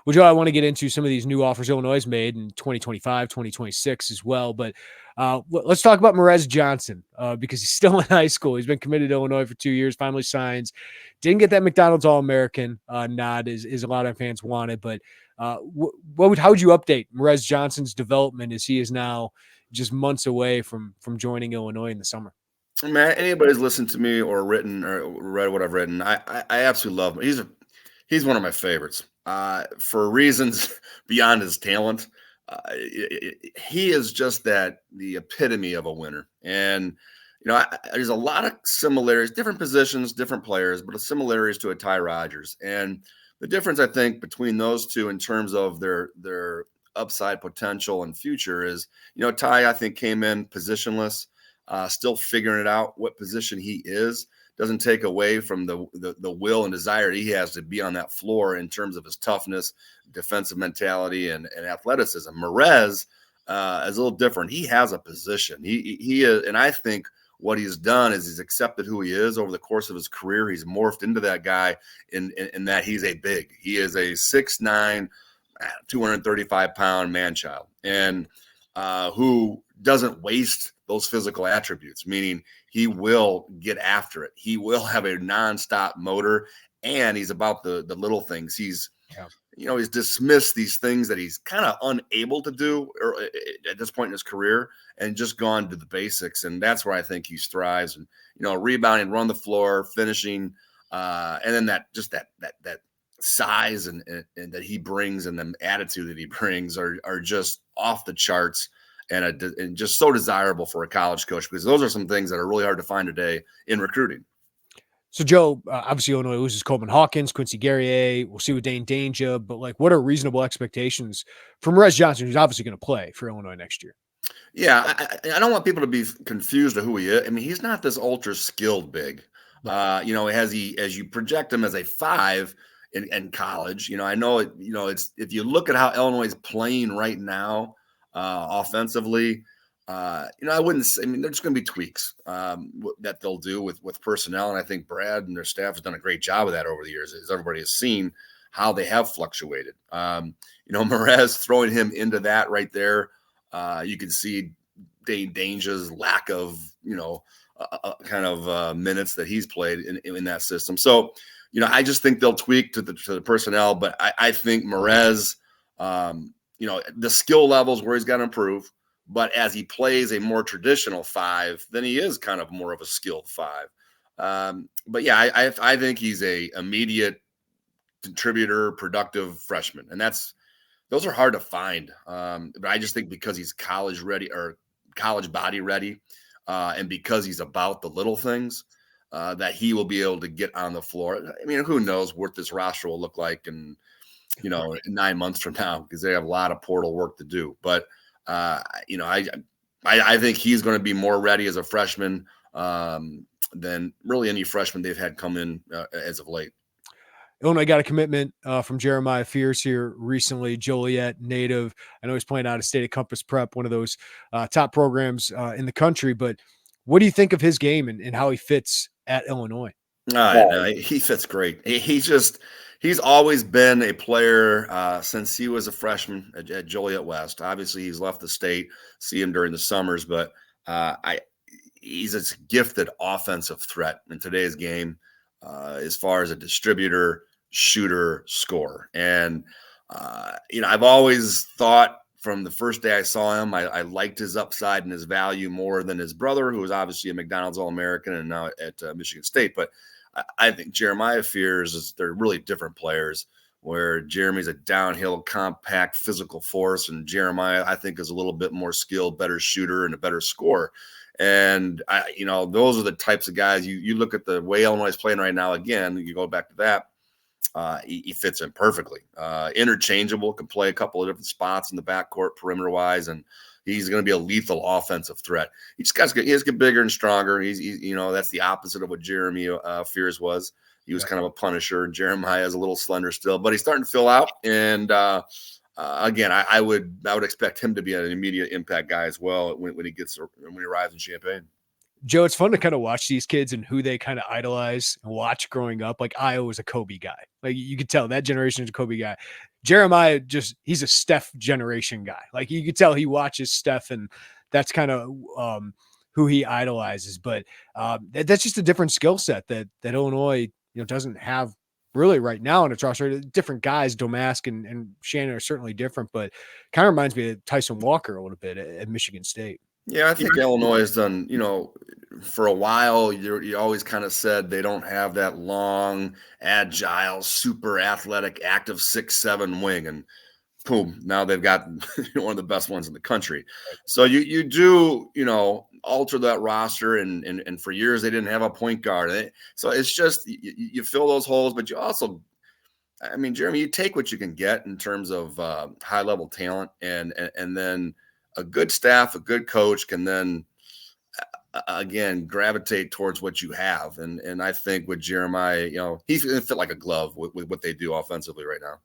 Well, Joe, I want to get into some of these new offers Illinois has made in 2025, 2026 as well. But let's talk about Morez Johnson because he's still in high school. He's been committed to Illinois for 2 years, finally signs. Didn't get that McDonald's All-American nod as a lot of fans wanted. But how would you update Morez Johnson's development as he is now just months away from joining Illinois in the summer? Man, anybody's listened to me or written or read what I've written, I absolutely love him. He's one of my favorites for reasons beyond his talent. He is just the epitome of a winner, and there's a lot of similarities, different positions, different players, but similarities to a Ty Rodgers. And the difference I think between those two in terms of their upside potential and future is, Ty I think came in positionless, still figuring it out what position he is. Doesn't take away from the will and desire he has to be on that floor in terms of his toughness, defensive mentality, and athleticism. Morez is a little different. He has a position. He is, and I think what he's done is he's accepted who he is over the course of his career. He's morphed into that guy in that he's a big. He is a 6'9", 235-pound man-child, and who doesn't waste those physical attributes, meaning he will get after it. He will have a nonstop motor, and he's about the little things. He's dismissed these things that he's kind of unable to do at this point in his career and just gone to the basics. And that's where I think he thrives. And, rebounding, run the floor, finishing, and then that size and that he brings and the attitude that he brings are just off the charts. And just so desirable for a college coach, because those are some things that are really hard to find today in recruiting. So, Joe, obviously Illinois loses Coleman Hawkins, Quincy Guerrier. We'll see with Dane Danger, but what are reasonable expectations from Morez Johnson, who's obviously going to play for Illinois next year? Yeah, I don't want people to be confused of who he is. I mean, he's not this ultra skilled big. As you project him as a 5 in college, I know it. It's, if you look at how Illinois is playing right now. Offensively, I wouldn't say, there's going to be tweaks that they'll do with personnel. And I think Brad and their staff has done a great job of that over the years, as everybody has seen how they have fluctuated. Morez throwing him into that right there. You can see Dane Danger's lack of, minutes that he's played in that system. So, I just think they'll tweak to the personnel, but I think Morez, the skill levels where he's got to improve, but as he plays a more traditional 5, then he is kind of more of a skilled 5. But yeah, I think he's a immediate contributor, productive freshman. And those are hard to find. But I just think because he's college ready or college body ready, and because he's about the little things, that he will be able to get on the floor. Who knows what this roster will look like in 9 months from now, because they have a lot of portal work to do. But, I think he's going to be more ready as a freshman than really any freshman they've had come in as of late. Illinois got a commitment from Jeremiah Fierce here recently, Joliet native. I know he's playing out of state at Compass Prep, one of those top programs in the country. But what do you think of his game and how he fits at Illinois? He fits great. He's always been a player since he was a freshman at Joliet West. Obviously, he's left the state, see him during the summers, but he's a gifted offensive threat in today's game as far as a distributor, shooter, scorer. And, I've always thought from the first day I saw him, I liked his upside and his value more than his brother, who was obviously a McDonald's All-American and now at Michigan State. But I think Jeremiah Fierce they're really different players, where Jeremy's a downhill, compact, physical force, and Jeremiah, I think, is a little bit more skilled, better shooter, and a better scorer. And those are the types of guys you look at the way Illinois is playing right now. Again, you go back to that, he fits in perfectly. Interchangeable, can play a couple of different spots in the backcourt, perimeter wise, and he's going to be a lethal offensive threat. He has to get bigger and stronger. He's that's the opposite of what Jeremy Fierce was. He was kind of a punisher. Jeremiah is a little slender still, but he's starting to fill out. And again, I would expect him to be an immediate impact guy as well when he arrives in Champaign. Joe, it's fun to kind of watch these kids and who they kind of idolize and watch growing up. Like I was a Kobe guy. Like you could tell that generation is a Kobe guy. Jeremiah he's a Steph generation guy. Like you could tell he watches Steph, and that's kind of who he idolizes. But that's just a different skill set that Illinois doesn't have really right now in its roster. Different guys, Domask and Shannon are certainly different, but kind of reminds me of Tyson Walker a little bit at Michigan State. Yeah, I think Illinois has done, for a while, you always kind of said they don't have that long, agile, super athletic, active 6'7" wing. And boom, now they've got one of the best ones in the country. So you do, alter that roster. And for years, they didn't have a point guard. So it's just you fill those holes, but you also, I mean, Jeremy, you take what you can get in terms of high-level talent, and then a good staff, a good coach can then again gravitate towards what you have. And I think with Jeremiah, he's going to fit like a glove with what they do offensively right now.